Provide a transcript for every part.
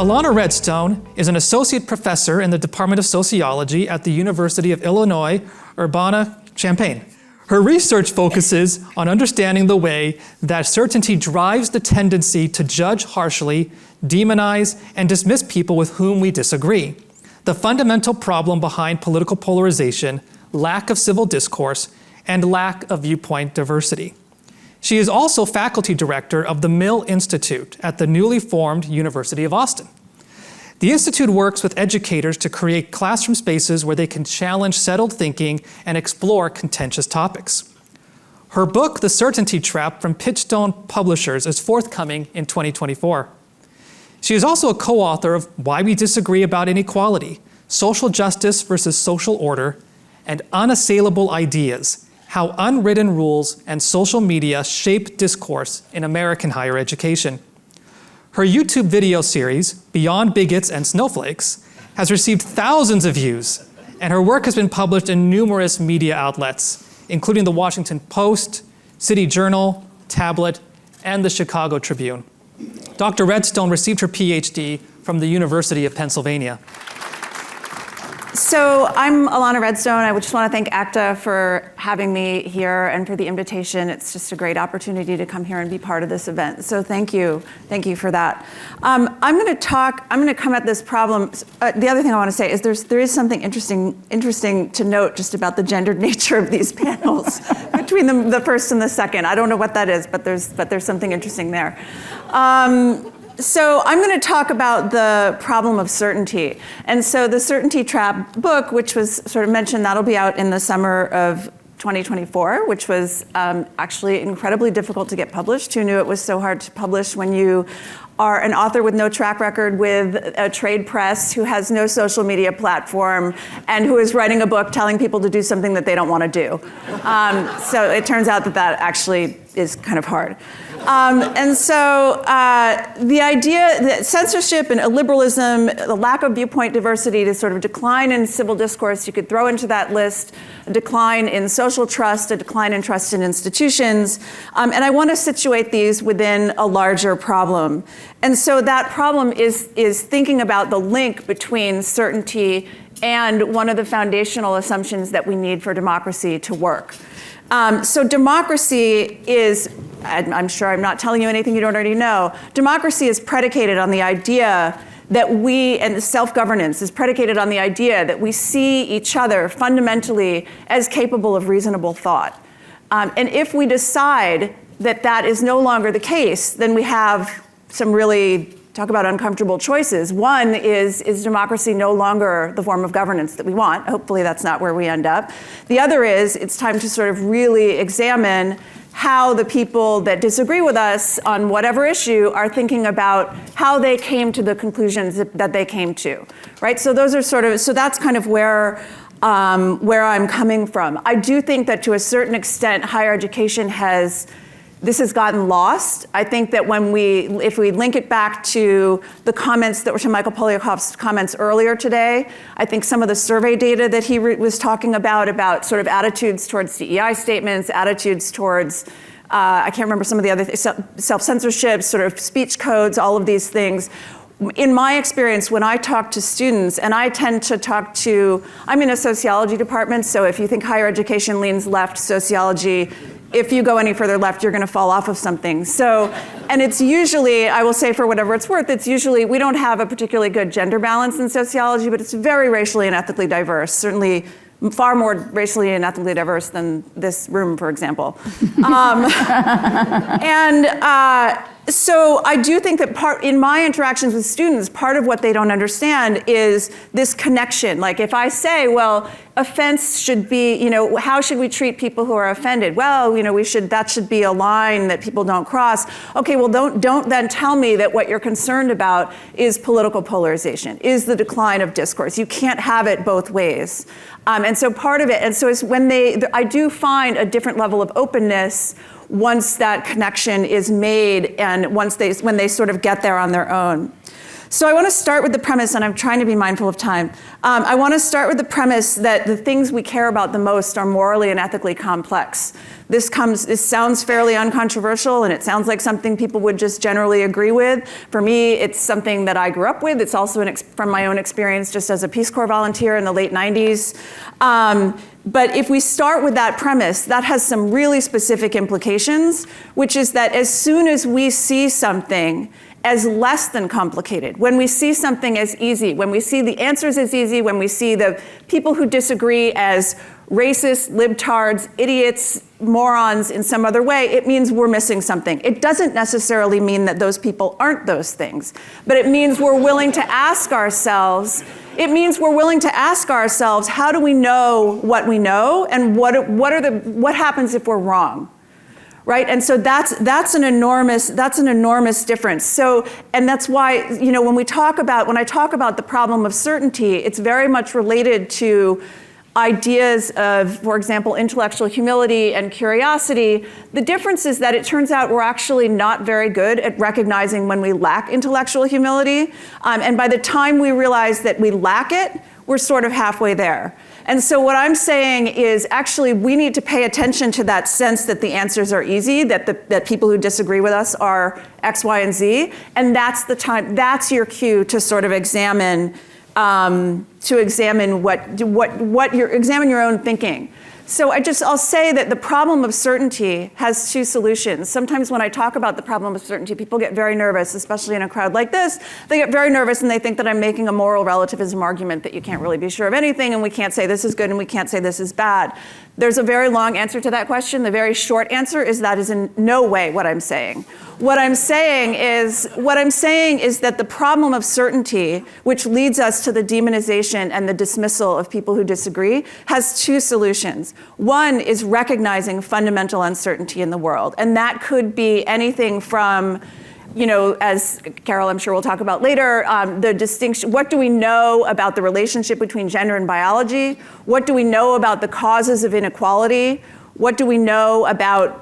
Ilana Redstone is an associate professor in the Department of Sociology at the University of Illinois, Urbana-Champaign. Her research focuses on understanding the way that certainty drives the tendency to judge harshly, demonize, and dismiss people with whom we disagree. The fundamental problem behind political polarization, lack of civil discourse, and lack of viewpoint diversity. She is also faculty director of the Mill Institute at the newly formed University of Austin. The Institute works with educators to create classroom spaces where they can challenge settled thinking and explore contentious topics. Her book, The Certainty Trap, from Pitchstone Publishers, is forthcoming in 2024. She is also a co-author of Why We Disagree About Inequality, Social Justice versus Social Order, and Unassailable Ideas, How Unwritten Rules and Social Media Shape Discourse in American Higher Education. Her YouTube video series, Beyond Bigots and Snowflakes, has received thousands of views, and her work has been published in numerous media outlets, including the Washington Post, City Journal, Tablet, and the Chicago Tribune. Dr. Redstone received her PhD from the University of Pennsylvania. So I'm Ilana Redstone. I just want to thank ACTA for having me here and for the invitation. It's just a great opportunity to come here and be part of this event. So thank you for that. I'm going to come at this problem. The other thing I want to say is there is something interesting to note just about the gendered nature of these panels between the first and the second. I don't know what that is, but there's something interesting there. So I'm going to talk about the problem of certainty. And so the Certainty Trap book, which was sort of mentioned, that'll be out in the summer of 2024, which was actually incredibly difficult to get published. Who knew it was so hard to publish when you are an author with no track record, with a trade press, who has no social media platform, and who is writing a book telling people to do something that they don't want to do. So it turns out that actually is kind of hard. And so the idea that censorship and illiberalism, the lack of viewpoint diversity, the sort of decline in civil discourse, you could throw into that list a decline in social trust, a decline in trust in institutions. And I want to situate these within a larger problem. And so that problem is thinking about the link between certainty and one of the foundational assumptions that we need for democracy to work. So democracy is, I'm sure I'm not telling you anything you don't already know, democracy is predicated on the idea that and self-governance is predicated on the idea that we see each other fundamentally as capable of reasonable thought. And if we decide that that is no longer the case, then we have some really, talk about uncomfortable choices. One is democracy no longer the form of governance that we want? Hopefully that's not where we end up. The other is, it's time to sort of really examine how the people that disagree with us on whatever issue are thinking about how they came to the conclusions that they came to, right? So those are so that's kind of where I'm coming from. I do think that to a certain extent, higher education this has gotten lost. I think that if we link it back to the comments that were to Michael Polyakov's comments earlier today, I think some of the survey data that he was talking about sort of attitudes towards DEI statements, attitudes towards, I can't remember some of the other things, self-censorship, sort of speech codes, all of these things. In my experience, when I talk to students, and I tend to I'm in a sociology department, so if you think higher education leans left, sociology, if you go any further left, you're going to fall off of something. So, and it's usually, I will say for whatever it's worth, it's usually, we don't have a particularly good gender balance in sociology, but it's very racially and ethically diverse, certainly far more racially and ethically diverse than this room, for example. So I do think that in my interactions with students, part of what they don't understand is this connection. Like if I say, well, offense should be, how should we treat people who are offended? Well, that should be a line that people don't cross. Okay, well, don't then tell me that what you're concerned about is political polarization, is the decline of discourse. You can't have it both ways. And so part of it, and so is I do find a different level of openness once that connection is made and when they sort of get there on their own. So I want to start with the premise, and I'm trying to be mindful of time. I want to start with the premise that the things we care about the most are morally and ethically complex. This sounds fairly uncontroversial, and it sounds like something people would just generally agree with. For me, it's something that I grew up with. It's also from my own experience just as a Peace Corps volunteer in the late 90s. But if we start with that premise, that has some really specific implications, which is that as soon as we see something as less than complicated, when we see something as easy, when we see the answers as easy, when we see the people who disagree as racist, libtards, idiots, morons in some other way, it means we're missing something. It doesn't necessarily mean that those people aren't those things, but it means we're willing to ask ourselves, how do we know what we know, and what happens if we're wrong? Right, and so that's an enormous difference. So, and that's why, when I talk about the problem of certainty, it's very much related to ideas of, for example, intellectual humility and curiosity. The difference is that it turns out we're actually not very good at recognizing when we lack intellectual humility, and by the time we realize that we lack it, we're sort of halfway there. And so what I'm saying is actually we need to pay attention to that sense that the answers are easy, that people who disagree with us are X, Y, and Z, and that's your cue to sort of examine examine your own thinking. So I'll say that the problem of certainty has two solutions. Sometimes when I talk about the problem of certainty, people get very nervous, especially in a crowd like this. They get very nervous and they think that I'm making a moral relativism argument that you can't really be sure of anything and we can't say this is good and we can't say this is bad. There's a very long answer to that question. The very short answer is that is in no way what I'm saying. What I'm saying is that the problem of certainty, which leads us to the demonization and the dismissal of people who disagree, has two solutions. One is recognizing fundamental uncertainty in the world, and that could be anything from, as Carol, I'm sure we'll talk about later, the distinction, what do we know about the relationship between gender and biology? What do we know about the causes of inequality? What do we know about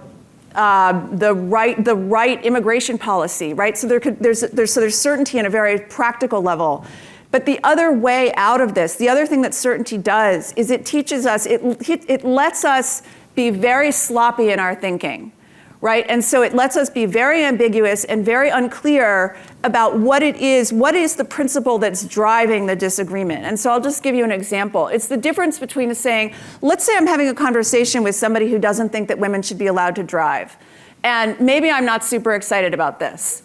the right immigration policy, right? So there's certainty in a very practical level. But the other way out of this, the other thing that certainty does is it teaches us, it lets us be very sloppy in our thinking. Right? And so it lets us be very ambiguous and very unclear about what is the principle that's driving the disagreement. And so I'll just give you an example. It's the difference between saying, let's say I'm having a conversation with somebody who doesn't think that women should be allowed to drive. And maybe I'm not super excited about this.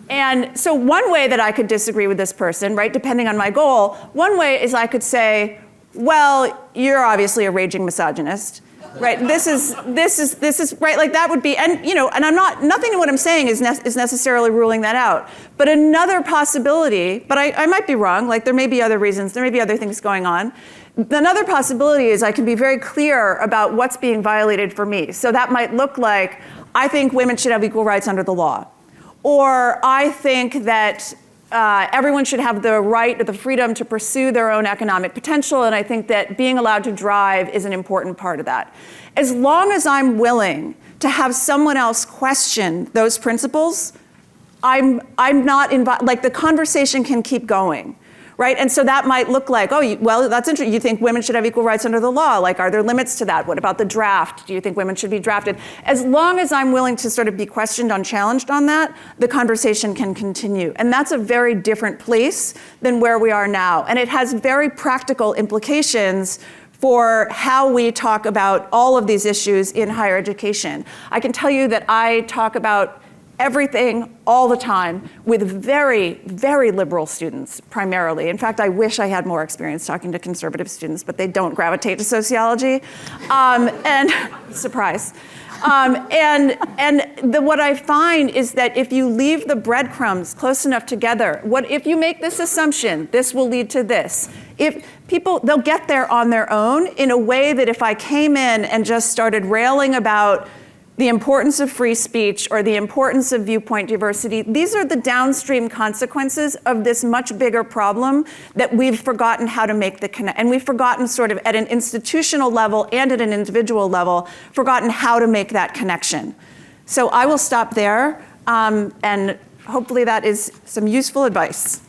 And so one way that I could disagree with this person, right, depending on my goal, one way is I could say, well, you're obviously a raging misogynist. Right, this is right, like that would be, and and nothing in what I'm saying is necessarily ruling that out. But another possibility, but I might be wrong, like there may be other reasons, there may be other things going on. Another possibility is I can be very clear about what's being violated for me. So that might look like, I think women should have equal rights under the law. Or I think that everyone should have the right or the freedom to pursue their own economic potential, and I think that being allowed to drive is an important part of that. As long as I'm willing to have someone else question those principles, I'm not like the conversation can keep going. Right? And so that might look like, well, that's interesting. You think women should have equal rights under the law? Like, are there limits to that? What about the draft? Do you think women should be drafted? As long as I'm willing to sort of be questioned, unchallenged on that, the conversation can continue. And that's a very different place than where we are now. And it has very practical implications for how we talk about all of these issues in higher education. I can tell you that I talk about everything all the time with very, very liberal students, primarily. In fact, I wish I had more experience talking to conservative students, but they don't gravitate to sociology. And surprise. What I find is that if you leave the breadcrumbs close enough together, if you make this assumption, this will lead to this. If people, they'll get there on their own in a way that if I came in and just started railing about the importance of free speech or the importance of viewpoint diversity, these are the downstream consequences of this much bigger problem that we've forgotten how to make the connection. And we've forgotten sort of at an institutional level and at an individual level, forgotten how to make that connection. So I will stop there, and hopefully that is some useful advice.